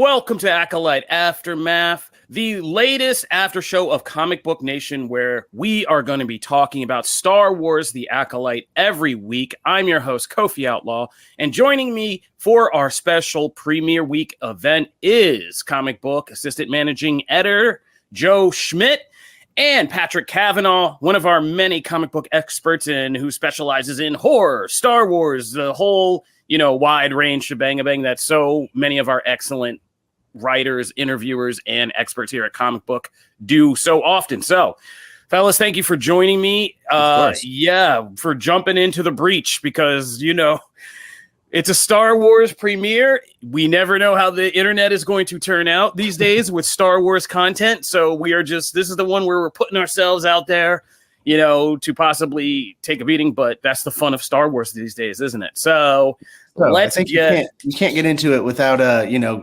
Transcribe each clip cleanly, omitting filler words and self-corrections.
welcome to Acolyte Aftermath, the latest after show of Comic Book Nation, where we are going to be talking about Star Wars The Acolyte every week. I'm your host, Kofi Outlaw, and joining me for our special premiere week event is comic book assistant managing editor Joe Schmidt and Patrick Cavanaugh, one of our many comic book experts who specializes in horror, Star Wars, the whole wide range shebang that so many of our excellent writers, interviewers, and experts here at Comic Book do so often. So, fellas, thank you for joining me. For jumping into the breach because, it's a Star Wars premiere. We never know how the internet is going to turn out these days with Star Wars content. So this is the one where we're putting ourselves out there, to possibly take a beating, but that's the fun of Star Wars these days, isn't it? So let's you can't get into it without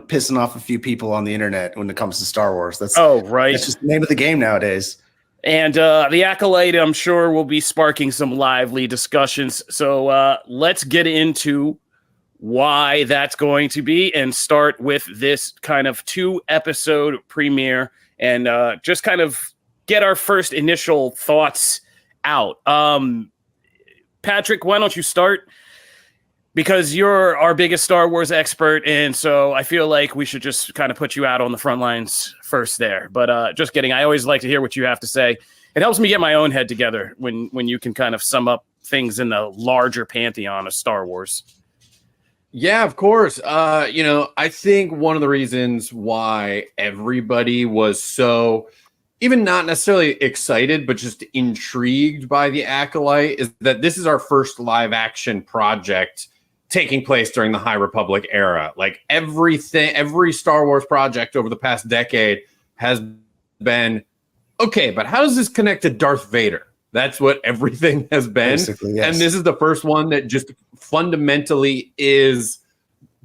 pissing off a few people on the internet when it comes to Star Wars. That's just the name of the game nowadays. And the Acolyte, I'm sure, will be sparking some lively discussions. So let's get into why that's going to be and start with this kind of 2-episode premiere and just kind of get our first initial thoughts out. Patrick, why don't you start? Because you're our biggest Star Wars expert, and so I feel like we should just kind of put you out on the front lines first there. But just kidding. I always like to hear what you have to say. It helps me get my own head together when you can kind of sum up things in the larger pantheon of Star Wars. Yeah, of course. I think one of the reasons why everybody was so, even not necessarily excited, but just intrigued by The Acolyte is that this is our first live action project taking place during the High Republic era. Like every Star Wars project over the past decade has been, okay, but how does this connect to Darth Vader? That's what everything has been. Basically, yes. And this is the first one that just fundamentally is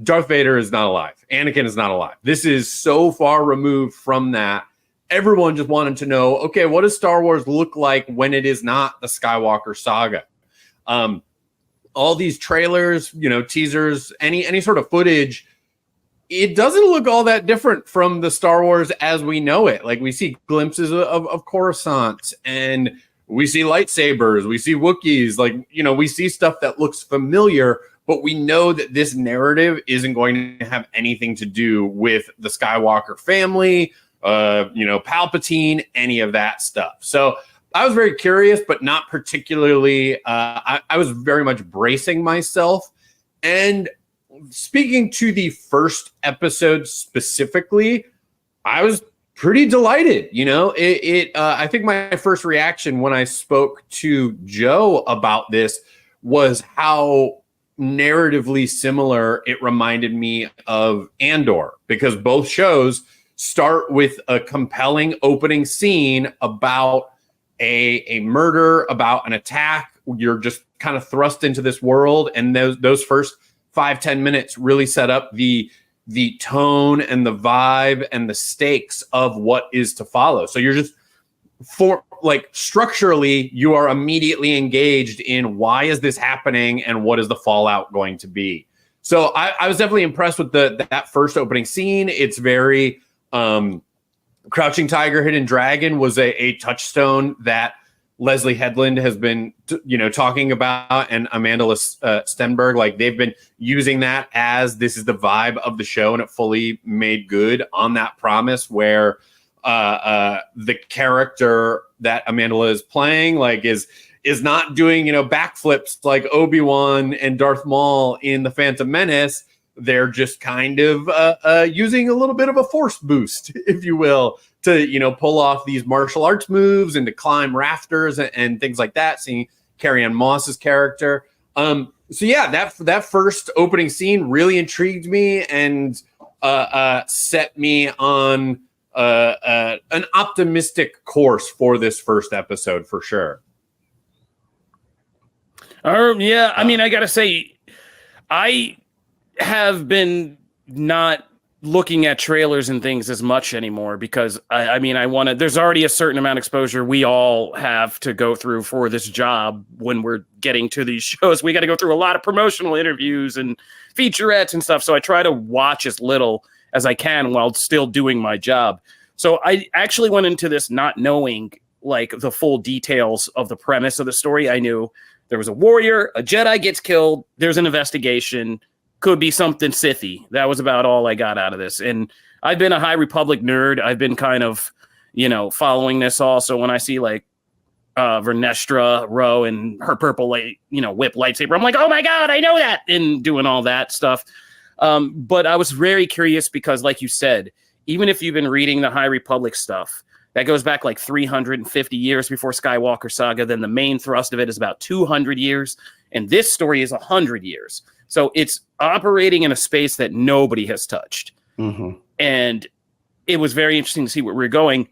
Darth Vader is not alive. Anakin is not alive. This is so far removed from that. Everyone just wanted to know, okay, what does Star Wars look like when it is not the Skywalker saga? All these trailers, teasers, any sort of footage, it doesn't look all that different from the Star Wars as we know it. Like we see glimpses of Coruscant and we see lightsabers, we see Wookiees, we see stuff that looks familiar, but we know that this narrative isn't going to have anything to do with the Skywalker family, Palpatine, any of that stuff. So I was very curious, but not particularly. I was very much bracing myself. And speaking to the first episode specifically, I was pretty delighted. I think my first reaction when I spoke to Joe about this was how narratively similar it reminded me of Andor, because both shows start with a compelling opening scene about a murder, about an attack. You're just kind of thrust into this world, and those first 5-10 minutes really set up the tone and the vibe and the stakes of what is to follow. So you're just structurally, you are immediately engaged in why is this happening and what is the fallout going to be. So I was definitely impressed with that first opening scene. It's very Crouching Tiger, Hidden Dragon was a touchstone that Leslie Headland has been, talking about, and Amandla Stenberg. They've been using that as this is the vibe of the show, and it fully made good on that promise where the character that Amandla is playing, is not doing, backflips like Obi-Wan and Darth Maul in The Phantom Menace. They're just kind of using a little bit of a force boost, if you will, to, pull off these martial arts moves and to climb rafters and things like that, seeing Carrie-Anne Moss's character. So yeah, that first opening scene really intrigued me and set me on an optimistic course for this first episode for sure. Yeah, I mean, I gotta say, I have been not looking at trailers and things as much anymore because there's already a certain amount of exposure we all have to go through for this job when we're getting to these shows. We got to go through a lot of promotional interviews and featurettes and stuff. So I try to watch as little as I can while still doing my job. So I actually went into this not knowing like the full details of the premise of the story. I knew there was a warrior, a Jedi gets killed, there's an investigation, could be something Sithy. That was about all I got out of this. And I've been a High Republic nerd. I've been kind of, following this also. When I see like Vernestra Rowe and her purple whip lightsaber, I'm like, oh my God, I know that, and doing all that stuff. But I was very curious because, like you said, even if you've been reading the High Republic stuff, that goes back like 350 years before Skywalker Saga. Then the main thrust of it is about 200 years. And this story is 100 years. So it's operating in a space that nobody has touched. Mm-hmm. And it was very interesting to see where we're going.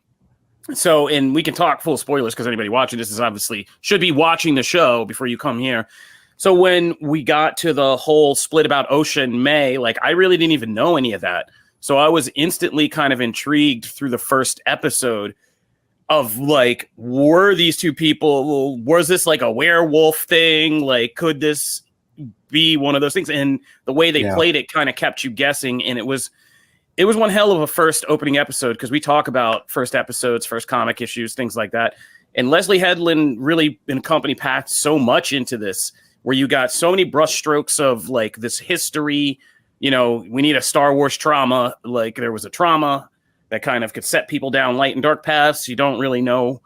So, and we can talk full spoilers because anybody watching this is obviously should be watching the show before you come here. So when we got to the whole split about Osha and May, like I really didn't even know any of that. So I was instantly kind of intrigued through the first episode of like, were these two people, was this like a werewolf thing? Like, could this be one of those things? And the way they played it kind of kept you guessing. And it was one hell of a first opening episode because we talk about first episodes, first comic issues, things like that. And Leslie Headland really and company packed so much into this, where you got so many brushstrokes of like this history. We need a Star Wars trauma. Like there was a trauma that kind of could set people down light and dark paths. You don't really know,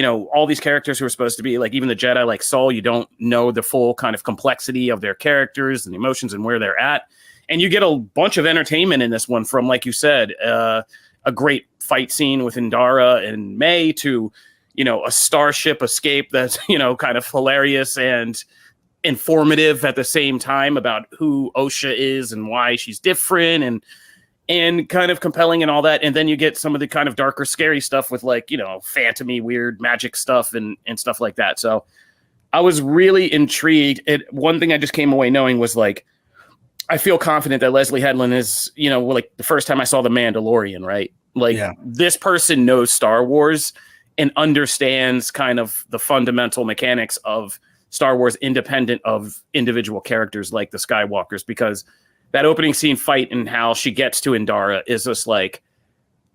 all these characters who are supposed to be like, even the Jedi, like Saul, you don't know the full kind of complexity of their characters and emotions and where they're at. And you get a bunch of entertainment in this one from, like you said, a great fight scene with Indara and May to, a starship escape that's, kind of hilarious and informative at the same time about who Osha is and why she's different and kind of compelling and all that. And then you get some of the kind of darker, scary stuff with like, phantomy, weird magic stuff and stuff like that. So I was really intrigued. One thing I just came away knowing was like, I feel confident that Leslie Headland is, like the first time I saw The Mandalorian, right? Like this person knows Star Wars and understands kind of the fundamental mechanics of Star Wars independent of individual characters like the Skywalkers, because that opening scene fight and how she gets to Indara is just like,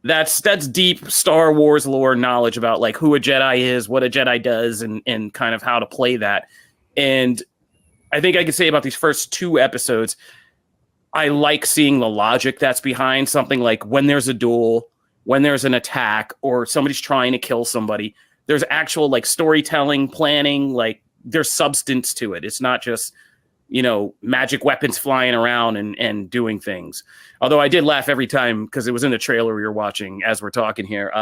that's deep Star Wars lore knowledge about like who a Jedi is, what a Jedi does, and kind of how to play that. And I think I could say about these first two episodes, I like seeing the logic that's behind something like when there's a duel, when there's an attack, or somebody's trying to kill somebody, there's actual like storytelling, planning, like there's substance to it. It's not just, magic weapons flying around and doing things. Although I did laugh every time because it was in the trailer we were watching as we're talking here.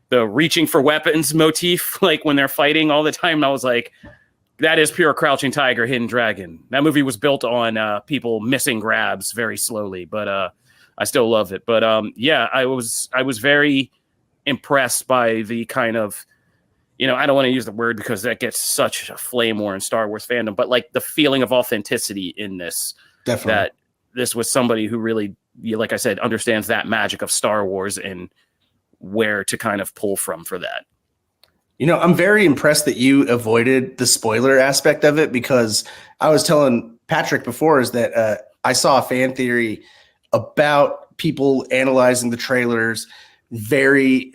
The reaching for weapons motif, like when they're fighting all the time. I was like, that is pure Crouching Tiger, Hidden Dragon. That movie was built on people missing grabs very slowly, but I still love it. But I was very impressed by the kind of, I don't want to use the word because that gets such a flame war in Star Wars fandom, but like the feeling of authenticity in this. Definitely. That this was somebody who really, like I said, understands that magic of Star Wars and where to kind of pull from for that. I'm very impressed that you avoided the spoiler aspect of it, because I was telling Patrick before is that I saw a fan theory about people analyzing the trailers very,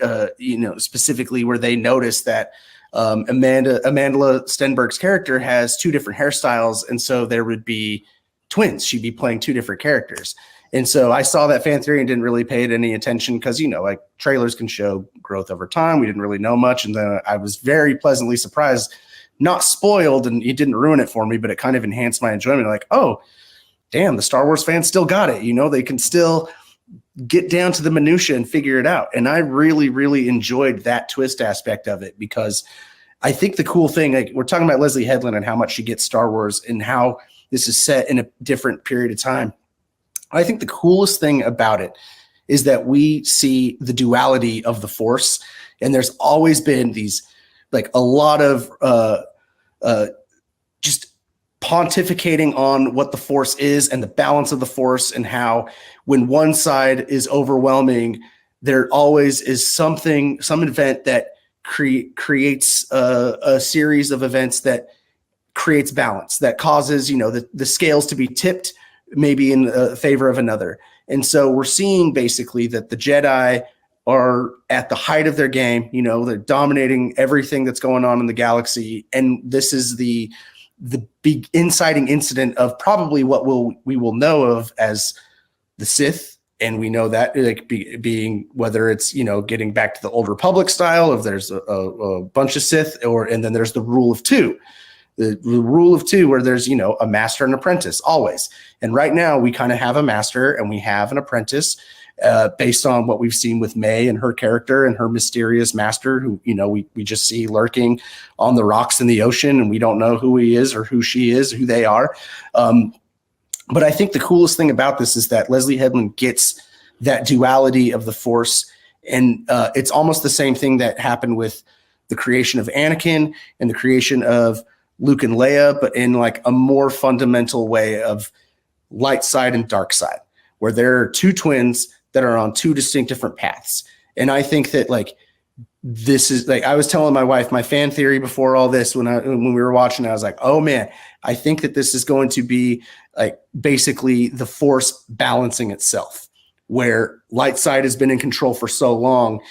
specifically where they noticed that Amandla Stenberg's character has two different hairstyles. And so there would be twins. She'd be playing two different characters. And so I saw that fan theory and didn't really pay it any attention because, like trailers can show growth over time. We didn't really know much. And then I was very pleasantly surprised, not spoiled, and it didn't ruin it for me, but it kind of enhanced my enjoyment. Like, oh, damn, the Star Wars fans still got it. They can still get down to the minutia and figure it out. And I really, really enjoyed that twist aspect of it, because I think the cool thing, like we're talking about Leslie Headland and how much she gets Star Wars and how this is set in a different period of time. I think the coolest thing about it is that we see the duality of the Force. And there's always been these, like a lot of just pontificating on what the Force is and the balance of the Force, and how when one side is overwhelming, there always is some event that creates a series of events that creates balance, that causes, the scales to be tipped maybe in favor of another. And so we're seeing basically that the Jedi are at the height of their game. You know, they're dominating everything that's going on in the galaxy. And this is the big inciting incident of probably what we will know of as the Sith. And we know that like being whether it's, you know, getting back to the old Republic style, if there's a bunch of Sith, and then there's the rule of two. The rule of two, where there's, you know, a master and apprentice always. And right now we kind of have a master and we have an apprentice based on what we've seen with May and her character and her mysterious master, who, you know, we just see lurking on the rocks in the ocean, and we don't know who he is or who she is, who they are. But I think the coolest thing about this is that Leslie Headland gets that duality of the Force. And it's almost the same thing that happened with the creation of Anakin and the creation of Luke and Leia, but in like a more fundamental way of light side and dark side, where there are two twins that are on two distinct different paths. And I think that like, this is like, I was telling my wife, my fan theory before all this, when we were watching, I was like, oh man, I think that this is going to be like basically the Force balancing itself, where light side has been in control for so long.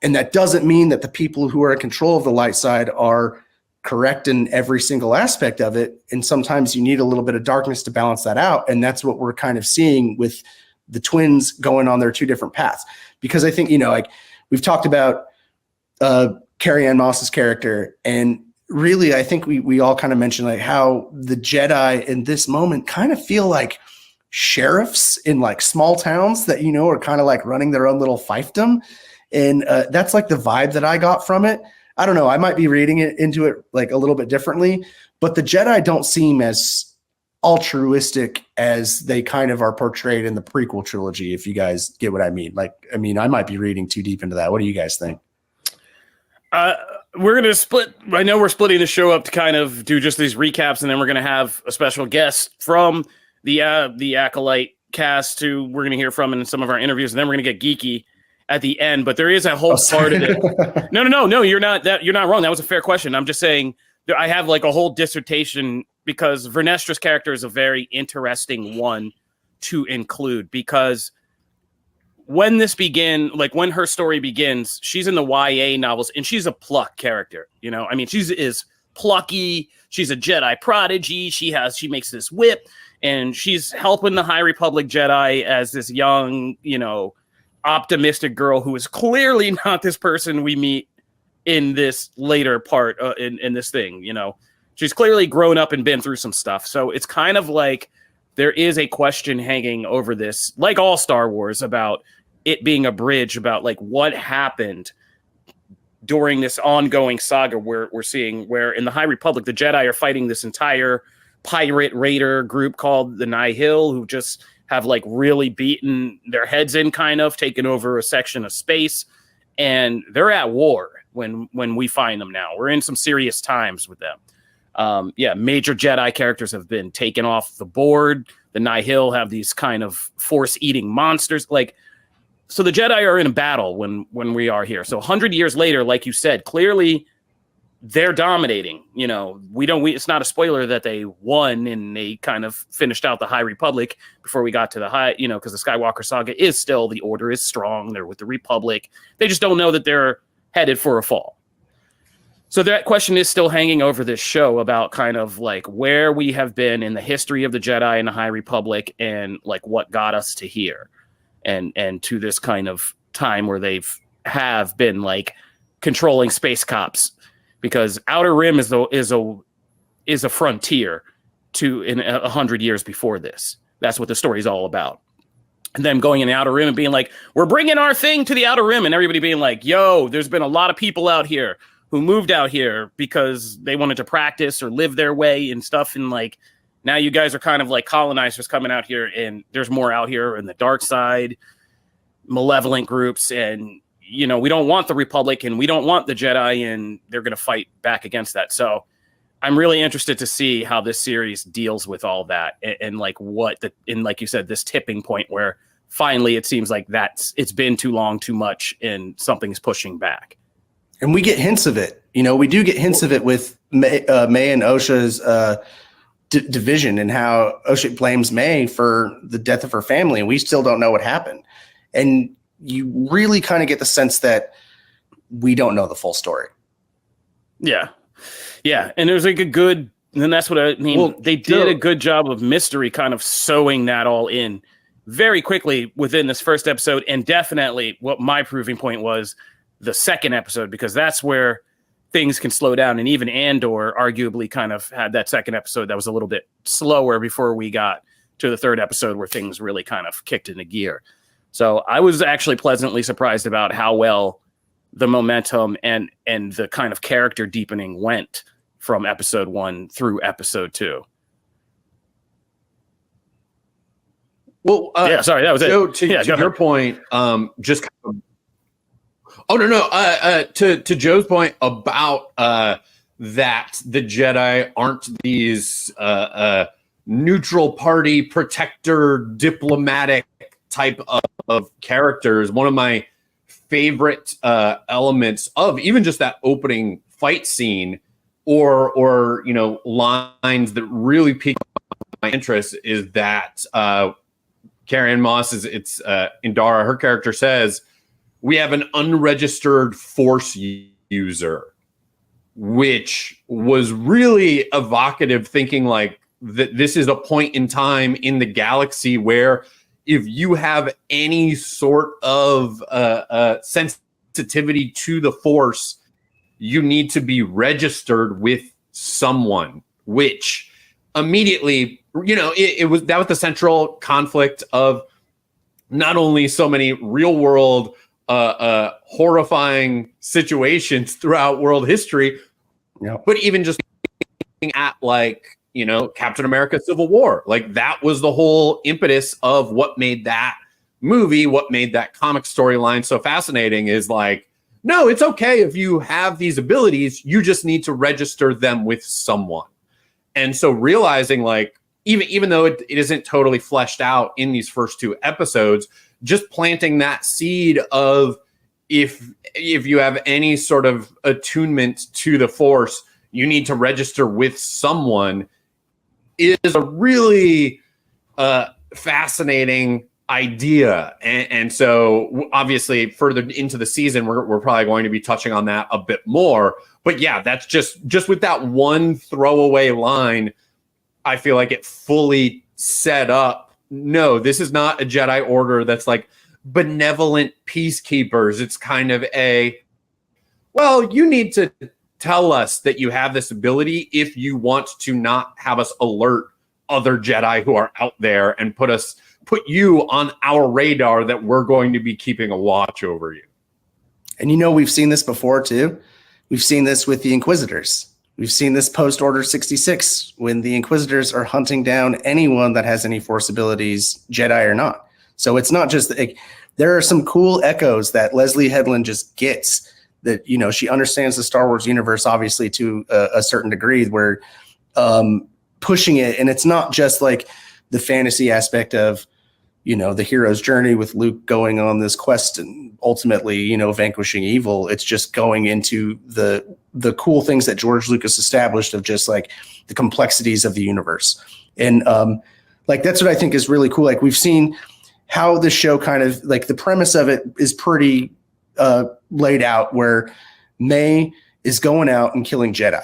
And that doesn't mean that the people who are in control of the light side are correct in every single aspect of it. And sometimes you need a little bit of darkness to balance that out. And that's what we're kind of seeing with the twins going on their two different paths. Because I think, you know, like we've talked about Carrie-Anne Moss's character, and really, I think we all kind of mentioned like how the Jedi in this moment kind of feel like sheriffs in like small towns that, you know, are kind of like running their own little fiefdom. And that's like the vibe that I got from it. I don't know. I might be reading it into it like a little bit differently, but the Jedi don't seem as altruistic as they kind of are portrayed in the prequel trilogy, if you guys get what I mean. Like, I mean, I might be reading too deep into that. What do you guys think? We're going to split. I know we're splitting the show up to kind of do just these recaps, and then we're going to have a special guest from the Acolyte cast who we're going to hear from in some of our interviews, and then we're going to get geeky at the end. But there is a whole part of it. No, you're not wrong. That was a fair question. I'm just saying that I have like a whole dissertation, because Vernestra's character is a very interesting one to include, because when when her story begins, she's in the YA novels, and she's a pluck character. You know, I mean, she is plucky. She's a Jedi prodigy. She makes this whip, and she's helping the High Republic Jedi as this young, you know, optimistic girl who is clearly not this person we meet in this later part in this thing. You know, she's clearly grown up and been through some stuff. So it's kind of like there is a question hanging over this, like all Star Wars, about it being a bridge, about like what happened during this ongoing saga where we're seeing where in the High Republic, the Jedi are fighting this entire pirate raider group called the Nihil, who just have like really beaten their heads in, kind of taken over a section of space. And they're at war when we find them now. We're in some serious times with them. Major Jedi characters have been taken off the board. The Nihil have these kind of force-eating monsters. Like, so the Jedi are in a battle when we are here. So 100 years later, like you said, clearly they're dominating. You know, it's not a spoiler that they won and they kind of finished out the High Republic before we got to the High, you know, because the Skywalker saga is still, the Order is strong. They're with the Republic. They just don't know that they're headed for a fall. So that question is still hanging over this show about kind of like where we have been in the history of the Jedi and the High Republic, and like what got us to here and to this kind of time where have been like controlling space cops, because Outer Rim is a frontier to in 100 years before this. That's what the story's all about. And them going in the Outer Rim and being like, we're bringing our thing to the Outer Rim, and everybody being like, yo, there's been a lot of people out here who moved out here because they wanted to practice or live their way and stuff. And like, now you guys are kind of like colonizers coming out here, and there's more out here in the dark side, malevolent groups. And, you know, we don't want the Republic and we don't want the Jedi, and they're going to fight back against that. So I'm really interested to see how this series deals with all that. And like like you said, this tipping point where finally it seems like it's been too long, too much, and something's pushing back. And we get hints of it. You know, we do get hints of it with May and Osha's division and how Osha blames May for the death of her family, and we still don't know what happened. And you really kind of get the sense that we don't know the full story. Yeah. Yeah. And there's like a good, and that's what I mean. Well, they did a good job of mystery kind of sewing that all in very quickly within this first episode. And definitely what my proving point was the second episode, because that's where things can slow down. And even Andor arguably kind of had that second episode that was a little bit slower before we got to the third episode where things really kind of kicked into gear. So I was actually pleasantly surprised about how well the momentum and the kind of character deepening went from episode 1 through episode 2. Well, sorry, that was so it. To your point, just kind of, to Joe's point about that the Jedi aren't these neutral party protector diplomatic type of characters. One of my favorite elements of even just that opening fight scene or lines that really pique my interest is that Carrie-Anne Moss is Indara, her character says, we have an unregistered force user, which was really evocative, thinking like that this is a point in time in the galaxy where if you have any sort of sensitivity to the force, you need to be registered with someone, which immediately, that was the central conflict of not only so many real world horrifying situations throughout world history, but even just at Captain America Civil War. Like that was the whole impetus of what made that movie, what made that comic storyline so fascinating is like, no, it's okay if you have these abilities, you just need to register them with someone. And so realizing like, even though it isn't totally fleshed out in these first 2 episodes, just planting that seed of if you have any sort of attunement to the force, you need to register with someone is a really fascinating idea. And so obviously further into the season, we're probably going to be touching on that a bit more. But yeah, that's just with that one throwaway line, I feel like it fully set up. No, this is not a Jedi Order that's like benevolent peacekeepers. It's kind of you need to tell us that you have this ability if you want to not have us alert other Jedi who are out there and put you on our radar that we're going to be keeping a watch over you. And we've seen this before too. We've seen this with the Inquisitors. We've seen this post Order 66 when the Inquisitors are hunting down anyone that has any force abilities, Jedi or not. So it's not just there are some cool echoes that Leslie Headland just gets that, she understands the Star Wars universe, obviously to a certain degree where pushing it. And it's not just like the fantasy aspect of, the hero's journey with Luke going on this quest and ultimately, vanquishing evil. It's just going into the cool things that George Lucas established of just like the complexities of the universe. And that's what I think is really cool. Like we've seen how the show kind of like the premise of it is pretty laid out where May is going out and killing Jedi.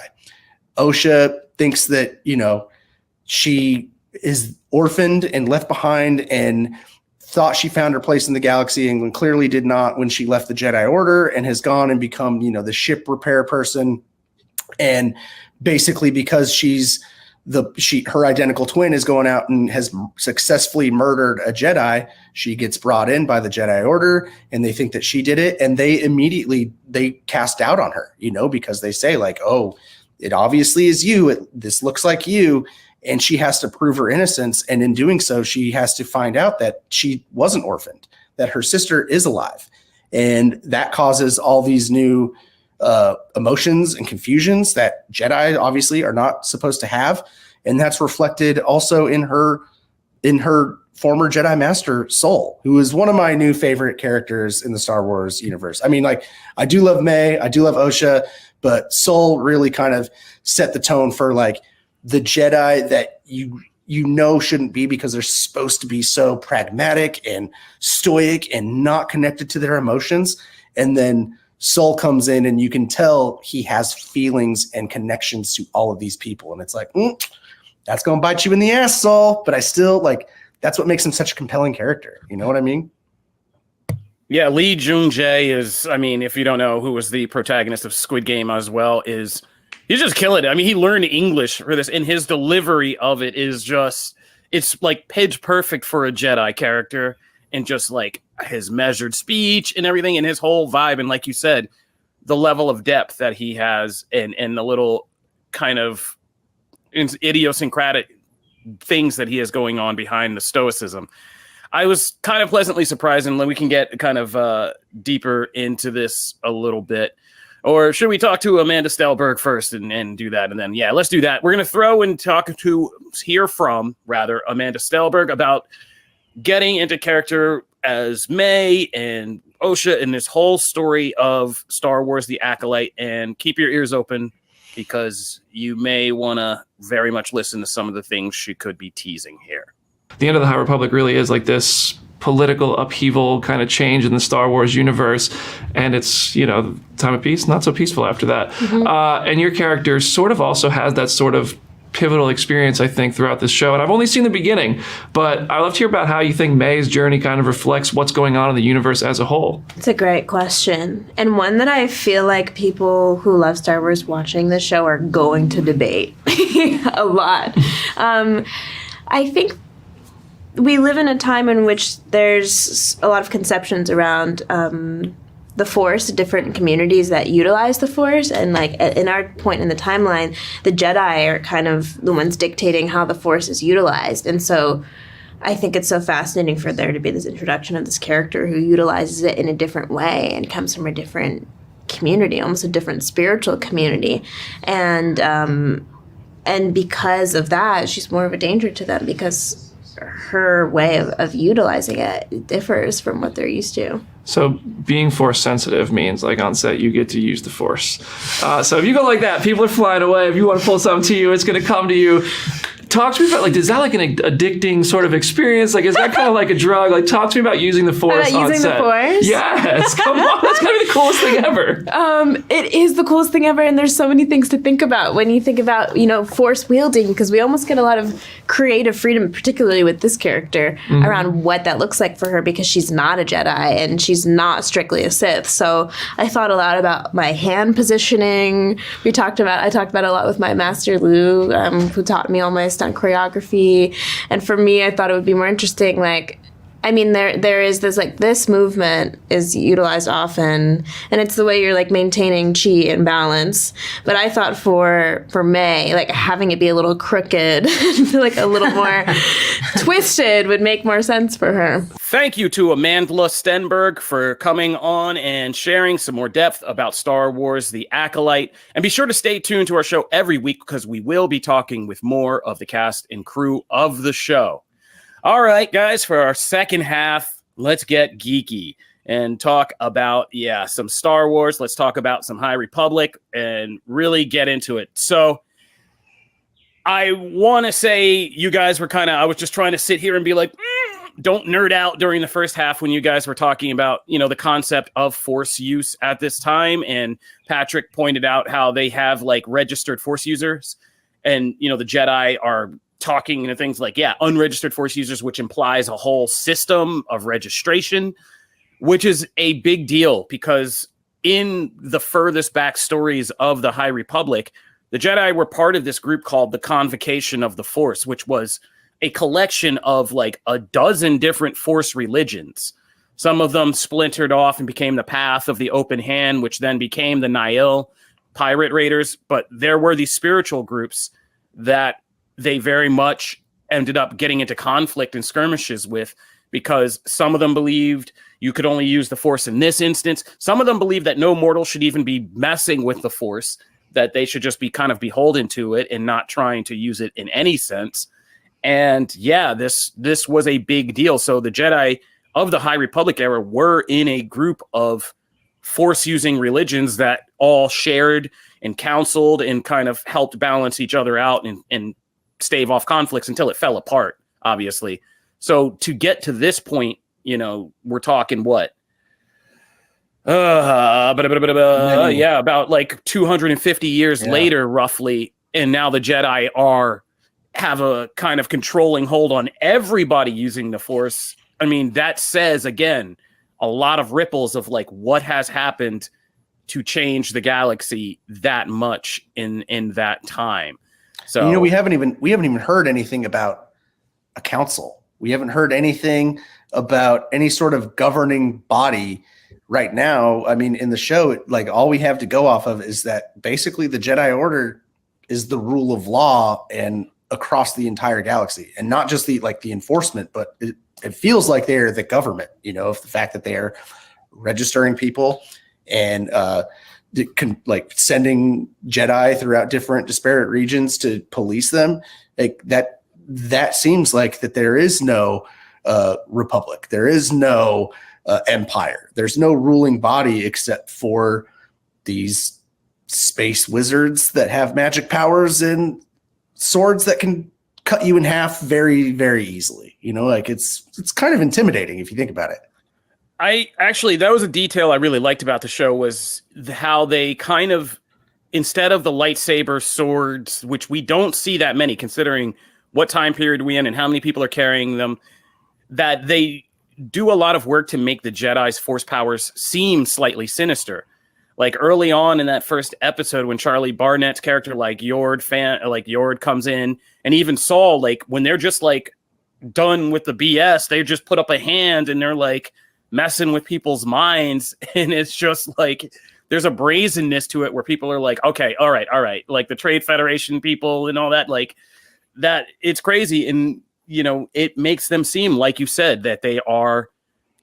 Osha thinks that, she is orphaned and left behind and thought she found her place in the galaxy and clearly did not when she left the Jedi Order and has gone and become, the ship repair person. And basically because her identical twin is going out and has successfully murdered a Jedi, she gets brought in by the Jedi Order and they think that she did it. And they cast doubt on her, because they say like, oh, it obviously is you. This looks like you. And she has to prove her innocence. And in doing so, she has to find out that she wasn't orphaned, that her sister is alive. And that causes all these new emotions and confusions that Jedi obviously are not supposed to have. And that's reflected also in her former Jedi Master Sol, who is one of my new favorite characters in the Star Wars universe. I mean, like, I do love May, I do love Osha, but Sol really kind of set the tone for like, the Jedi that you know shouldn't be because they're supposed to be so pragmatic and stoic and not connected to their emotions. And then Soul comes in and you can tell he has feelings and connections to all of these people. And it's like, that's going to bite you in the ass, Soul. But I still like, that's what makes him such a compelling character. You know what I mean? Yeah, Lee Jung-jae is, I mean, if you don't know, who was the protagonist of Squid Game as well, he's just killing it. I mean, he learned English for this, and his delivery of it is just, it's like pitch perfect for a Jedi character, and just like his measured speech and everything, and his whole vibe. And like you said, the level of depth that he has, and the little kind of idiosyncratic things that he has going on behind the stoicism. I was kind of pleasantly surprised, and we can get kind of deeper into this a little bit. Or should we talk to Amandla Stenberg first and do that? And then, yeah, let's do that. We're going to hear from Amandla Stenberg about getting into character as May and Osha in this whole story of Star Wars The Acolyte. And keep your ears open, because you may want to very much listen to some of the things she could be teasing here. The end of the High Republic really is like this political upheaval kind of change in the Star Wars universe, and it's, time of peace, not so peaceful after that. And your character sort of also has that sort of pivotal experience, I think, throughout this show. And I've only seen the beginning, but I'd love to hear about how you think May's journey kind of reflects what's going on in the universe as a whole. It's a great question, and one that I feel like people who love Star Wars watching the show are going to debate a lot. I think we live in a time in which there's a lot of conceptions around the Force, different communities that utilize the Force. And like in our point in the timeline, the Jedi are kind of the ones dictating how the Force is utilized. And so I think it's so fascinating for there to be this introduction of this character who utilizes it in a different way and comes from a different community, almost a different spiritual community. And because of that, she's more of a danger to them, because her way of utilizing it differs from what they're used to. So being Force sensitive means, like on set, you get to use the Force. So if you go like that, people are flying away. If you want to pull something to you, it's going to come to you. Talk to me about, like, is that like an addicting sort of experience? Like, is that kind of like a drug? Like, talk to me about using the Force on set. Using the Force? Yes, come on. That's gotta be the coolest thing ever. It is the coolest thing ever, and there's so many things to think about when you think about, Force wielding, because we almost get a lot of creative freedom, particularly with this character, around what that looks like for her, because she's not a Jedi and she's not strictly a Sith. So I thought a lot about my hand positioning. I talked about it a lot with my master Lou, who taught me all my stunt choreography. And for me, I thought it would be more interesting, there is this, this movement is utilized often, and it's the way you're maintaining chi and balance. But I thought for May, having it be a little crooked, a little more twisted would make more sense for her. Thank you to Amandla Stenberg for coming on and sharing some more depth about Star Wars The Acolyte. And be sure to stay tuned to our show every week, because we will be talking with more of the cast and crew of the show. All right, guys, for our second half, let's get geeky and talk about, some Star Wars. Let's talk about some High Republic and really get into it. So I want to say you guys were I was just trying to sit here and be like, don't nerd out during the first half when you guys were talking about, the concept of Force use at this time. And Patrick pointed out how they have registered Force users, and, the Jedi are talking into things like, unregistered Force users, which implies a whole system of registration, which is a big deal, because in the furthest back stories of the High Republic, the Jedi were part of this group called the Convocation of the Force, which was a collection of a dozen different Force religions. Some of them splintered off and became the Path of the Open Hand, which then became the Nihil pirate raiders. But there were these spiritual groups that they very much ended up getting into conflict and skirmishes with, because some of them believed you could only use the Force in this instance. Some of them believed that no mortal should even be messing with the Force, that they should just be kind of beholden to it and not trying to use it in any sense. And this was a big deal. So the Jedi of the High Republic era were in a group of force using religions that all shared and counseled and kind of helped balance each other out and stave off conflicts until it fell apart, obviously. So to get to this point, we're talking what? About like 250 years later, roughly. And now the Jedi have a kind of controlling hold on everybody using the Force. I mean, that says, again, a lot of ripples of like what has happened to change the galaxy that much in that time. So we haven't even heard anything about a council. We haven't heard anything about any sort of governing body right now. I mean, in the show, like all we have to go off of is that basically the Jedi Order is the rule of law and across the entire galaxy, and not just the enforcement, but it feels like they're the government, of the fact that they are registering people and sending Jedi throughout different disparate regions to police them. Like that seems like that there is no republic. There is no empire. There's no ruling body except for these space wizards that have magic powers and swords that can cut you in half very, very easily. It's kind of intimidating if you think about it. That was a detail I really liked about the show, was how they kind of, instead of the lightsaber swords, which we don't see that many considering what time period we're in and how many people are carrying them, that they do a lot of work to make the Jedi's force powers seem slightly sinister. Like early on in that first episode, when Charlie Barnett's character, Yord comes in, and even Saul, like when they're just like done with the BS, they just put up a hand and they're like messing with people's minds. And it's just like, there's a brazenness to it where people are like, okay, all right. Like the Trade Federation people and all that, like that, it's crazy. And, it makes them seem, like you said, that they are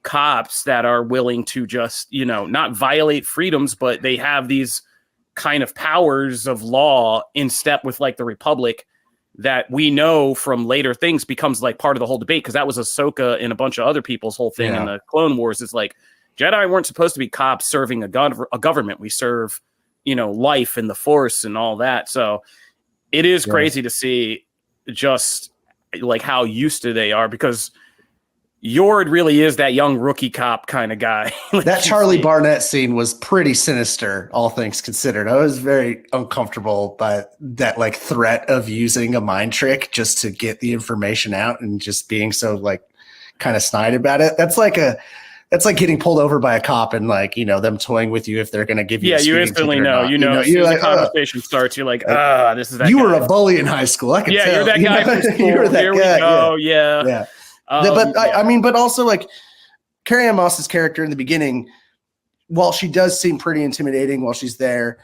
cops that are willing to just, not violate freedoms, but they have these kind of powers of law in step with like the Republic that we know from later things becomes like part of the whole debate. Cause that was Ahsoka and a bunch of other people's whole thing in the Clone Wars. Is like Jedi weren't supposed to be cops serving a government. We serve, life and the Force and all that. So it is crazy to see just like how used to they are, because Yord really is that young rookie cop kind of guy. That Charlie Barnett scene was pretty sinister, all things considered. I was very uncomfortable by that like threat of using a mind trick just to get the information out and just being so like kind of snide about it. That's like getting pulled over by a cop and like, them toying with you if they're going to give you. Yeah, you instantly know. As soon as the conversation starts, you're like, this is that. You were a bully in high school. I can tell. You're that guy from school. You were that guy. Yeah. But also like Carrie-Anne Moss's character in the beginning, while she does seem pretty intimidating while she's there,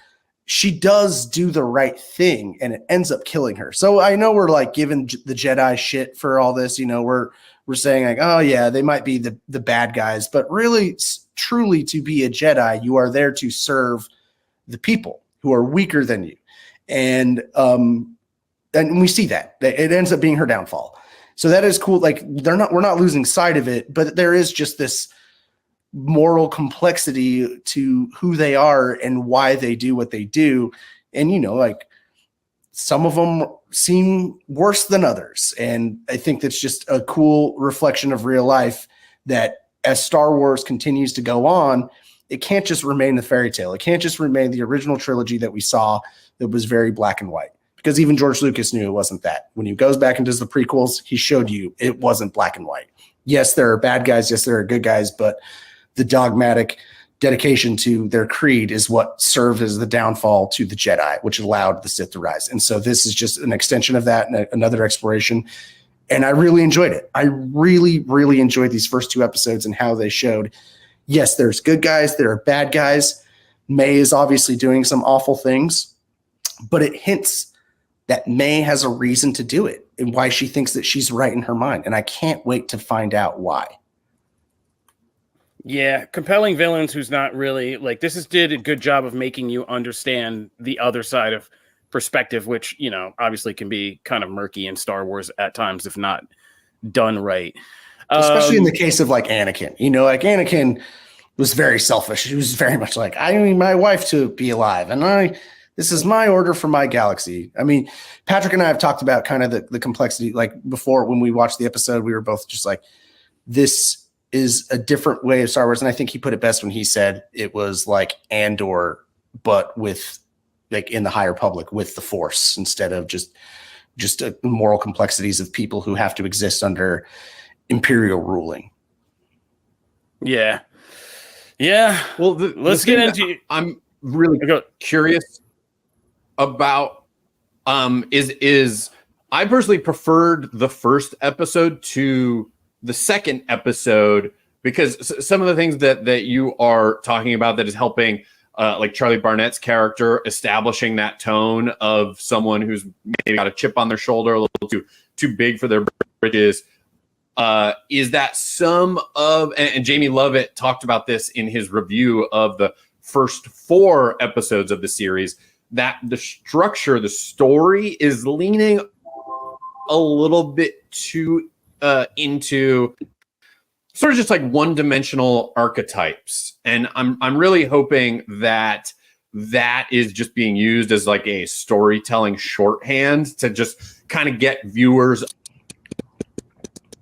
she does do the right thing and it ends up killing her. So I know we're like giving the Jedi shit for all this, we're saying like, oh yeah, they might be the bad guys, but really truly to be a Jedi, you are there to serve the people who are weaker than you. And we see that it ends up being her downfall. So that is cool. Like we're not losing sight of it, but there is just this moral complexity to who they are and why they do what they do. And, like some of them seem worse than others. And I think that's just a cool reflection of real life, that as Star Wars continues to go on, it can't just remain the fairy tale. It can't just remain the original trilogy that we saw that was very black and white. Because even George Lucas knew it wasn't that. When he goes back and does the prequels, he showed you it wasn't black and white. Yes, there are bad guys. Yes, there are good guys. But the dogmatic dedication to their creed is what served as the downfall to the Jedi, which allowed the Sith to rise. And so this is just an extension of that and another exploration. And I really enjoyed it. I really, really enjoyed these first two episodes and how they showed, yes, there's good guys. There are bad guys. May is obviously doing some awful things, but it hints that May has a reason to do it and why she thinks that she's right in her mind. And I can't wait to find out why. Yeah, compelling villains who's not really like did a good job of making you understand the other side of perspective, which, obviously can be kind of murky in Star Wars at times, if not done right. Especially in the case of like Anakin, like Anakin was very selfish. He was very much like, I need my wife to be alive, and this is my order for my galaxy. I mean, Patrick and I have talked about kind of the complexity. Like before, when we watched the episode, we were both just like, this is a different way of Star Wars. And I think he put it best when he said it was like Andor, but with like in the High Republic with the Force, instead of just moral complexities of people who have to exist under Imperial ruling. Yeah. Well, let's get into. I'm really curious about is I personally preferred the first episode to the second episode, because some of the things that you are talking about that is helping like Charlie Barnett's character establishing that tone of someone who's maybe got a chip on their shoulder, a little too big for their britches, is that some of, and Jamie Lovett talked about this in his review of the first 4 episodes of the series, that the structure, the story is leaning a little bit too into sort of just like one-dimensional archetypes. And I'm really hoping that is just being used as like a storytelling shorthand to just kind of get viewers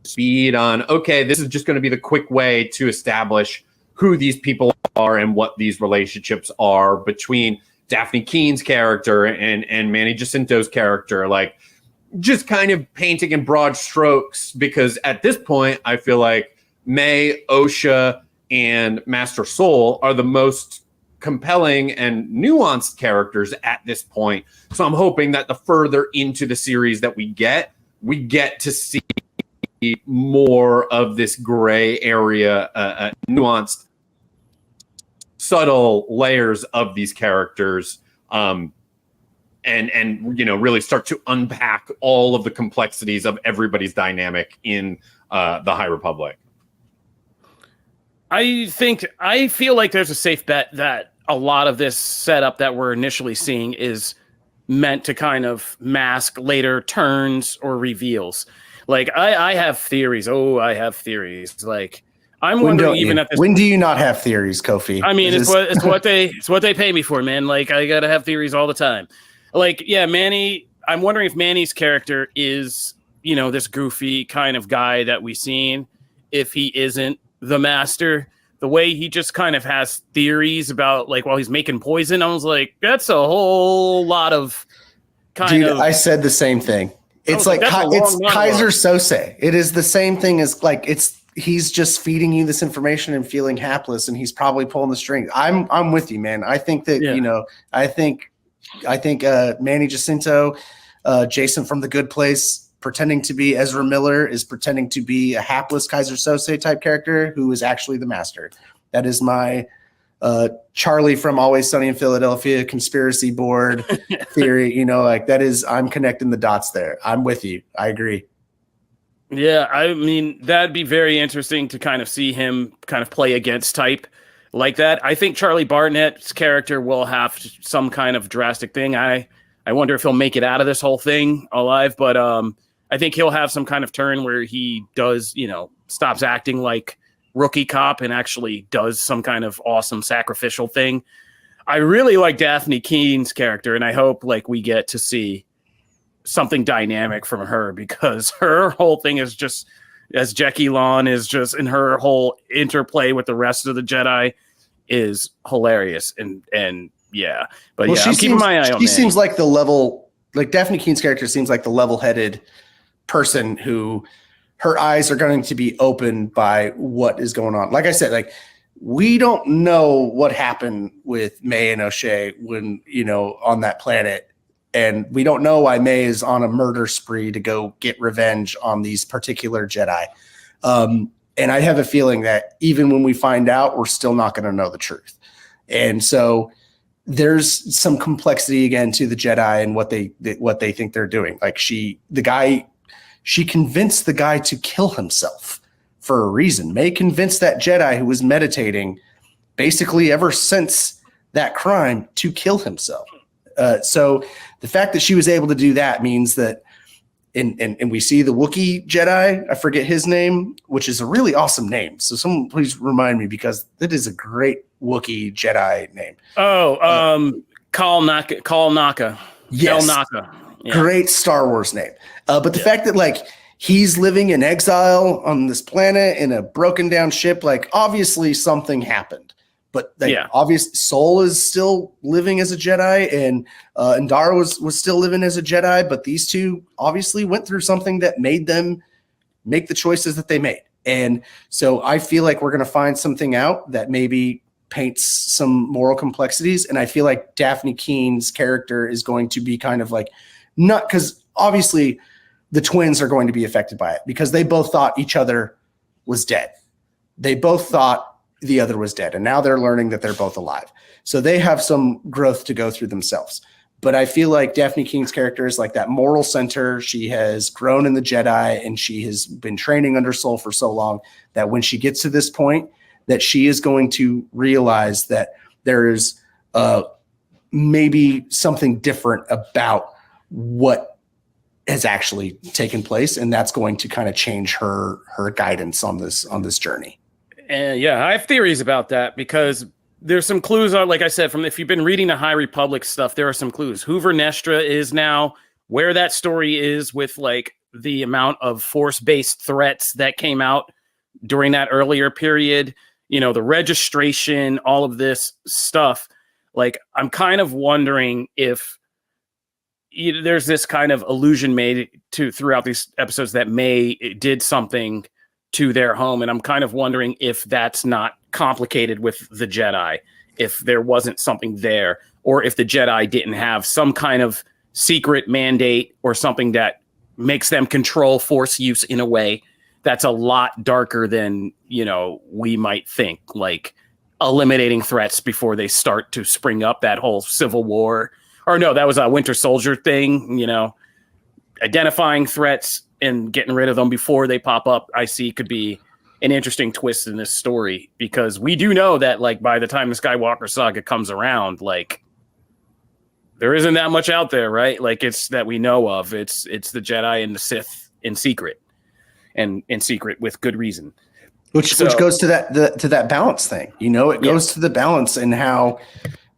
speed on, okay, this is just going to be the quick way to establish who these people are and what these relationships are between Daphne Keene's character and Manny Jacinto's character. Like, just kind of painting in broad strokes, because at this point, I feel like May, Osha, and Master Soul are the most compelling and nuanced characters at this point. So I'm hoping that the further into the series that we get to see more of this gray area, nuanced, subtle layers of these characters, and really start to unpack all of the complexities of everybody's dynamic in the High Republic. I feel like there's a safe bet that a lot of this setup that we're initially seeing is meant to kind of mask later turns or reveals. Like, I have theories. I have theories. Like, I'm wondering even at this. When do you not have theories, Kofi? I mean, it's what they pay me for, man. Like, I gotta have theories all the time. Like, yeah, Manny. I'm wondering if Manny's character is, this goofy kind of guy that we've seen. If he isn't the master, the way he just kind of has theories about, like, while he's making poison, I was like, that's a whole lot of kind of. I said the same thing. It's like it's Kaiser Sose. It is the same thing as like he's just feeding you this information and feeling hapless, and he's probably pulling the strings. I'm with you, man. I think that I think Manny Jacinto, Jason from The Good Place, pretending to be Ezra Miller, is pretending to be a hapless Kaiser Sose type character who is actually the master. That is my Charlie from Always Sunny in Philadelphia conspiracy board theory. Like that is, I'm connecting the dots there. I'm with you. I agree. Yeah, I mean, that'd be very interesting to kind of see him kind of play against type like that. I think Charlie Barnett's character will have some kind of drastic thing. I wonder if he'll make it out of this whole thing alive, but I think he'll have some kind of turn where he does, stops acting like rookie cop and actually does some kind of awesome sacrificial thing. I really like Daphne Keene's character, and I hope like we get to see something dynamic from her, because her whole thing is just, as Jackie Lawn is just, in her whole interplay with the rest of the Jedi is hilarious. And yeah, but well, I'm keeping my eye on. She seems like the level, like Daphne Keene's character seems like the level-headed person who her eyes are going to be opened by what is going on. Like I said, like we don't know what happened with May and O'Shea when, on that planet. And we don't know why May is on a murder spree to go get revenge on these particular Jedi. And I have a feeling that even when we find out, we're still not going to know the truth. And so there's some complexity again to the Jedi and what they think they're doing. Like she convinced the guy to kill himself for a reason. May convinced that Jedi who was meditating basically ever since that crime to kill himself. So the fact that she was able to do that means that and we see the Wookiee Jedi. I forget his name, which is a really awesome name. So someone please remind me, because that is a great Wookiee Jedi name. Kal Naka. Yes. Kel Naka. Yeah. Great Star Wars name. But the fact that like he's living in exile on this planet in a broken down ship, like obviously something happened. But obvious Soul is still living as a Jedi, and Indara was still living as a Jedi. But these two obviously went through something that made them make the choices that they made. And so I feel like we're going to find something out that maybe paints some moral complexities. And I feel like Daphne Keene's character is going to be kind of like, not because obviously the twins are going to be affected by it, because they both thought each other was dead. They both thought the other was dead, and now they're learning that they're both alive. So they have some growth to go through themselves. But I feel like Daphne Keene's character is like that moral center. She has grown in the Jedi, and she has been training under Soul for so long that when she gets to this point, that she is going to realize that there is maybe something different about what has actually taken place, and that's going to kind of change her guidance on this journey. And I have theories about that, because there's some clues on, like I said, from if you've been reading the High Republic stuff, there are some clues. Hoover Nestra is now where that story is with like the amount of force-based threats that came out during that earlier period, the registration, all of this stuff. Like, I'm kind of wondering if there's this kind of allusion made to throughout these episodes that May did something to their home. And I'm kind of wondering if that's not complicated with the Jedi, if there wasn't something there, or if the Jedi didn't have some kind of secret mandate or something that makes them control force use in a way that's a lot darker than, we might think, like eliminating threats before they start to spring up, that whole Civil War. Or no, that was a Winter Soldier thing, identifying threats and getting rid of them before they pop up. I see could be an interesting twist in this story, because we do know that like by the time the Skywalker saga comes around, like there isn't that much out there, right? Like it's that we know of. It's the Jedi and the Sith in secret, and in secret with good reason. Which goes to that balance thing. It goes to the balance, and how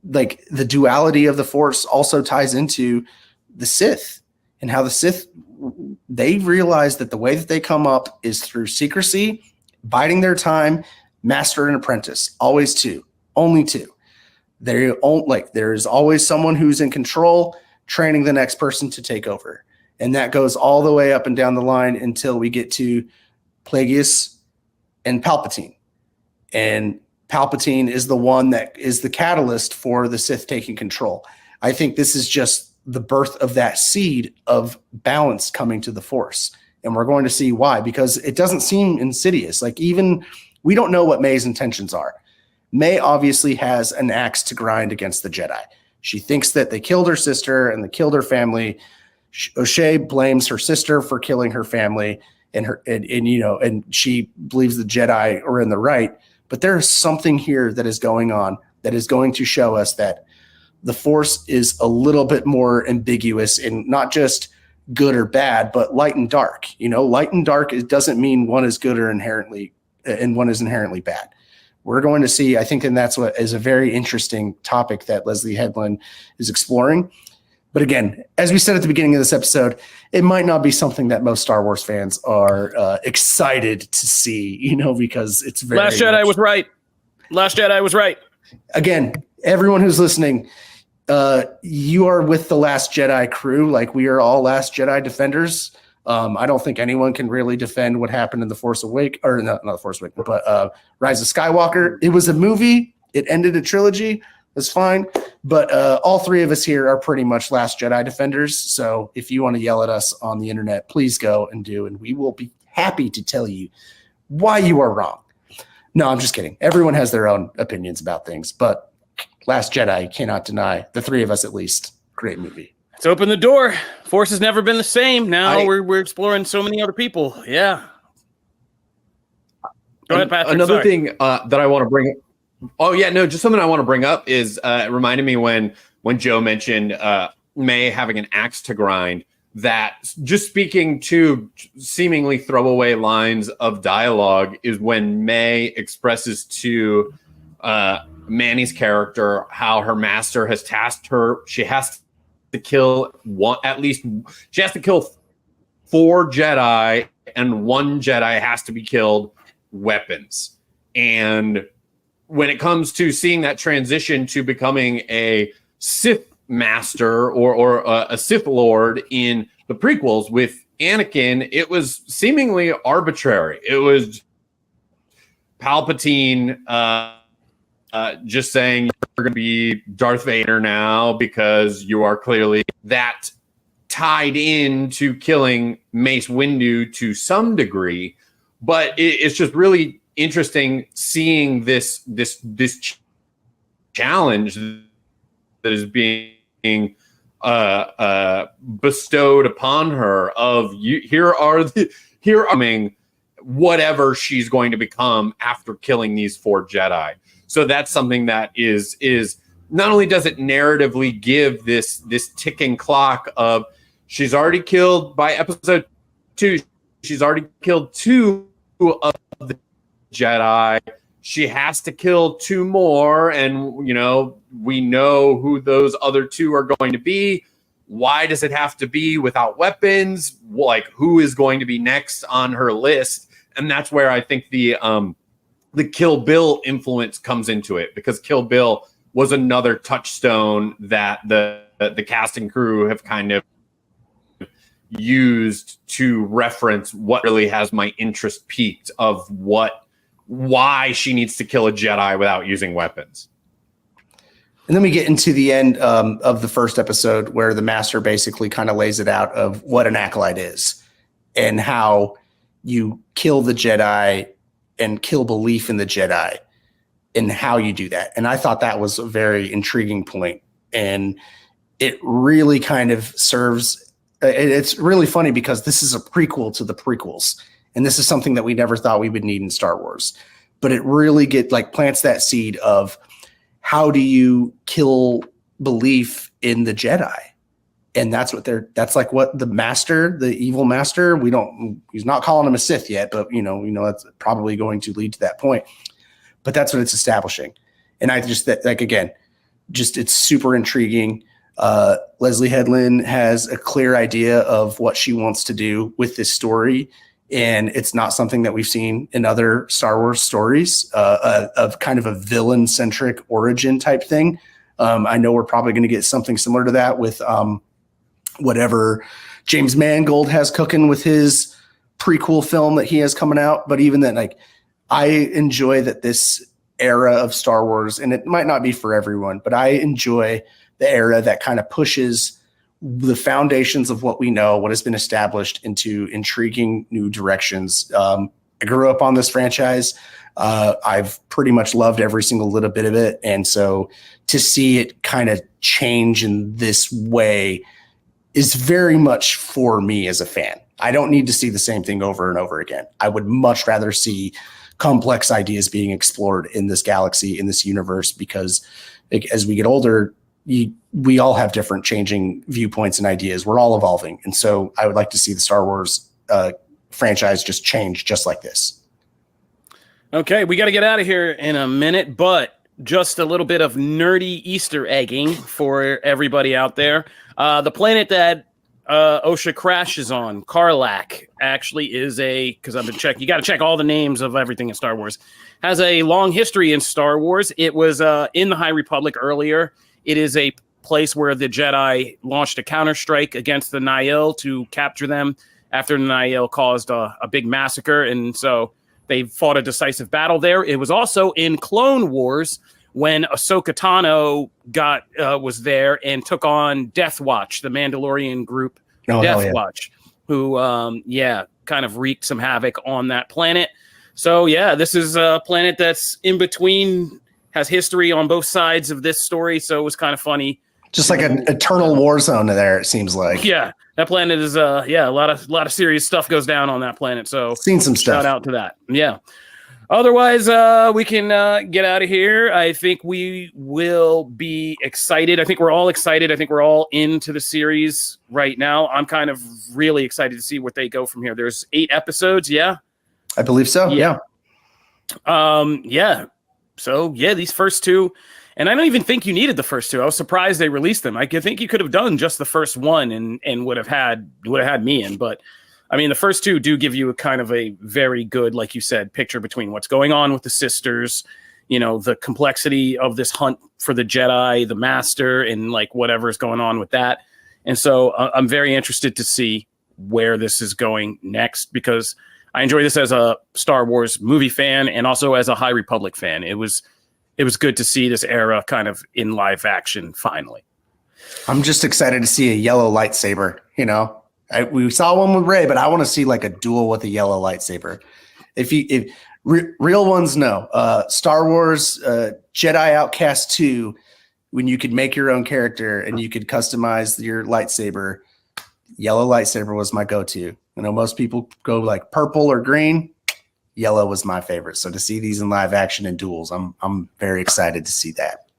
like the duality of the Force also ties into the Sith, and how the Sith, they realize that the way that they come up is through secrecy, biding their time, master and apprentice, always two, only two. There's always someone who's in control, training the next person to take over. And that goes all the way up and down the line until we get to Plagueis and Palpatine. And Palpatine is the one that is the catalyst for the Sith taking control. I think this is just the birth of that seed of balance coming to the Force. And we're going to see why, because it doesn't seem insidious. Like, even we don't know what May's intentions are. May obviously has an axe to grind against the Jedi. She thinks that they killed her sister and they killed her family. O'Shea blames her sister for killing her family, and she believes the Jedi are in the right. But there is something here that is going on that is going to show us that the Force is a little bit more ambiguous in not just good or bad, but light and dark. Light and dark, it doesn't mean one is good or inherently, and one is inherently bad. We're going to see, I think, and that's what is a very interesting topic that Leslie Headland is exploring. But again, as we said at the beginning of this episode, it might not be something that most Star Wars fans are excited to see, because it's very Last Jedi was right. Last Jedi was right. Again, everyone who's listening, you are with the Last Jedi crew. Like, we are all Last Jedi defenders. I don't think anyone can really defend what happened in The Force Awakens, or not The Force Awakens, but Rise of Skywalker. It was a movie. It ended a trilogy. That's fine. But all three of us here are pretty much Last Jedi defenders. So if you want to yell at us on the internet, please go and do, and we will be happy to tell you why you are wrong. No, I'm just kidding. Everyone has their own opinions about things, but Last Jedi, cannot deny, the three of us at least, great movie. Let's open the door. Force has never been the same. Now we're exploring so many other people. Yeah. Go ahead, Patrick. Another thing that I want to bring. Oh yeah, no, just something I want to bring up is it reminded me when Joe mentioned May having an axe to grind. that just speaking to seemingly throwaway lines of dialogue is when May expresses to Manny's character how her master has tasked her. She has to kill she has to kill 4 Jedi, and 1 Jedi has to be killed weapons. And when it comes to seeing that transition to becoming a Sith master or a Sith Lord in the prequels with Anakin, it was seemingly arbitrary. It was Palpatine just saying, you're going to be Darth Vader now because you are clearly that tied into killing Mace Windu to some degree. But it's just really interesting seeing this challenge that is being bestowed upon her of here are whatever she's going to become after killing these 4 Jedi. So that's something that is not only does it narratively give this ticking clock of she's already killed by episode 2, she's already killed 2 of the Jedi. She has to kill 2 more, and we know who those other 2 are going to be. Why does it have to be without weapons? Like, who is going to be next on her list? And that's where I think the Kill Bill influence comes into it, because Kill Bill was another touchstone that the cast and crew have kind of used to reference what really has my interest peaked of why she needs to kill a Jedi without using weapons. And then we get into the end of the first episode where the master basically kind of lays it out of what an acolyte is and how you kill the Jedi and kill belief in the Jedi and how you do that. And I thought that was a very intriguing point. And it really kind of serves, it's really funny because this is a prequel to the prequels. And this is something that we never thought we would need in Star Wars. But it really plants that seed of how do you kill belief in the Jedi? And that's what what the master, the evil master, he's not calling him a Sith yet, but we know that's probably going to lead to that point. But that's what it's establishing. And I just, it's super intriguing. Leslie Headland has a clear idea of what she wants to do with this story. And it's not something that we've seen in other Star Wars stories of kind of a villain-centric origin type thing. I know we're probably going to get something similar to that with whatever James Mangold has cooking with his prequel film that he has coming out. But even then, I enjoy that this era of Star Wars, and it might not be for everyone, but I enjoy the era that kind of pushes the foundations of what we know, what has been established, into intriguing new directions. I grew up on this franchise. I've pretty much loved every single little bit of it. And so to see it kind of change in this way is very much for me as a fan. I don't need to see the same thing over and over again. I would much rather see complex ideas being explored in this galaxy, in this universe, because as we get older, we all have different changing viewpoints and ideas. We're all evolving. And so I would like to see the Star Wars franchise just change just like this. Okay, we got to get out of here in a minute, but just a little bit of nerdy Easter egging for everybody out there. The planet that Osha crashes on, Karlak, actually is because I've been checking. You got to check all the names of everything in Star Wars. Has a long history in Star Wars. It was in the High Republic earlier. It is a place where the Jedi launched a counterstrike against the Nihil to capture them after the Nihil caused a big massacre. And so they fought a decisive battle there. It was also in Clone Wars when Ahsoka Tano was there and took on Death Watch, the Mandalorian group, Death Watch, who, kind of wreaked some havoc on that planet. So, this is a planet that's in between, has history on both sides of this story. So it was kind of funny. Just like an eternal war zone there, it seems like. Yeah, that planet is, a lot of serious stuff goes down on that planet. So seen some stuff. Shout out to that. Yeah. Otherwise, we can get out of here. I think we will be excited. I think we're all excited. I think we're all into the series right now. I'm kind of really excited to see what they go from here. There's 8 episodes, yeah? I believe so, yeah. Yeah. So, yeah, these first 2, and I don't even think you needed the first 2. I was surprised they released them. I think you could have done just the first one and would have had me in, but I mean, the first 2 do give you a kind of a very good, like you said, picture between what's going on with the sisters, the complexity of this hunt for the Jedi, the Master, and like whatever's going on with that. And so I'm very interested to see where this is going next, because I enjoy this as a Star Wars movie fan and also as a High Republic fan. It was good to see this era kind of in live action finally. I'm just excited to see a yellow lightsaber, we saw one with Rey, but I want to see like a duel with a yellow lightsaber. If real ones know, Star Wars Jedi Outcast 2, when you could make your own character and you could customize your lightsaber, yellow lightsaber was my go-to. Most people go like purple or green. Yellow was my favorite. So to see these in live action and duels, I'm very excited to see that.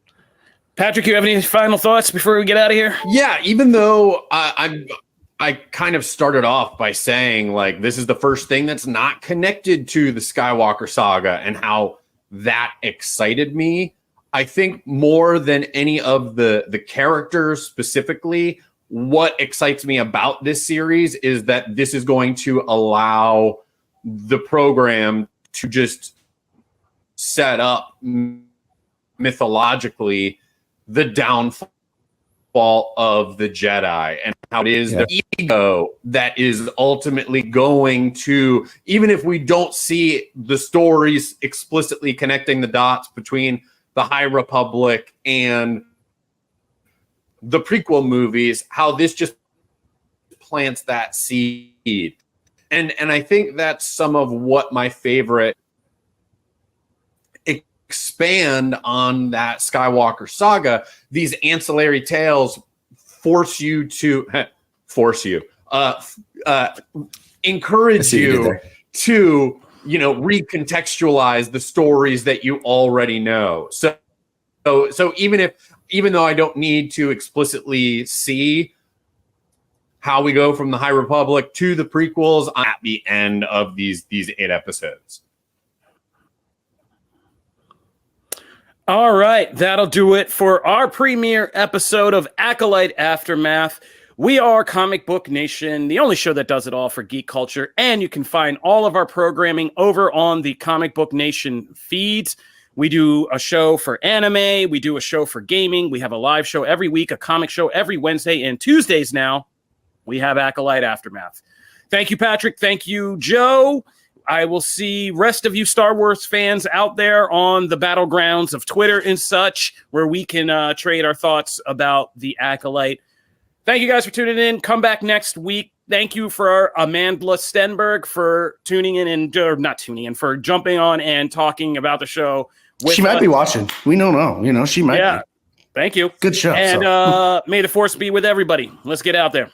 Patrick, you have any final thoughts before we get out of here? Yeah, even though I kind of started off by saying, like, this is the first thing that's not connected to the Skywalker saga and how that excited me. I think more than any of the characters specifically, what excites me about this series is that this is going to allow the program to just set up mythologically the downfall of the Jedi and how it is the ego that is ultimately going to, even if we don't see the stories explicitly connecting the dots between the High Republic and the prequel movies, how this just plants that seed. And I think that's some of what my favorite expand on that Skywalker saga. These ancillary tales encourage you to recontextualize the stories that you already know. So even though I don't need to explicitly see how we go from the High Republic to the prequels, I'm at the end of these 8 episodes. All right, that'll do it for our premiere episode of Acolyte Aftermath. We are Comic Book Nation, the only show that does it all for geek culture, and you can find all of our programming over on the Comic Book Nation feeds. We do a show for anime, we do a show for gaming, we have a live show every week, a comic show every Wednesday, and Tuesdays now, we have Acolyte Aftermath. Thank you, Patrick. Thank you, Joe. I will see rest of you Star Wars fans out there on the battlegrounds of Twitter and such, where we can trade our thoughts about the Acolyte. Thank you guys for tuning in. Come back next week. Thank you for Amandla Stenberg for tuning in for jumping on and talking about the show. She might be watching. We don't know. She might be. Thank you. Good show. And may the force be with everybody. Let's get out there.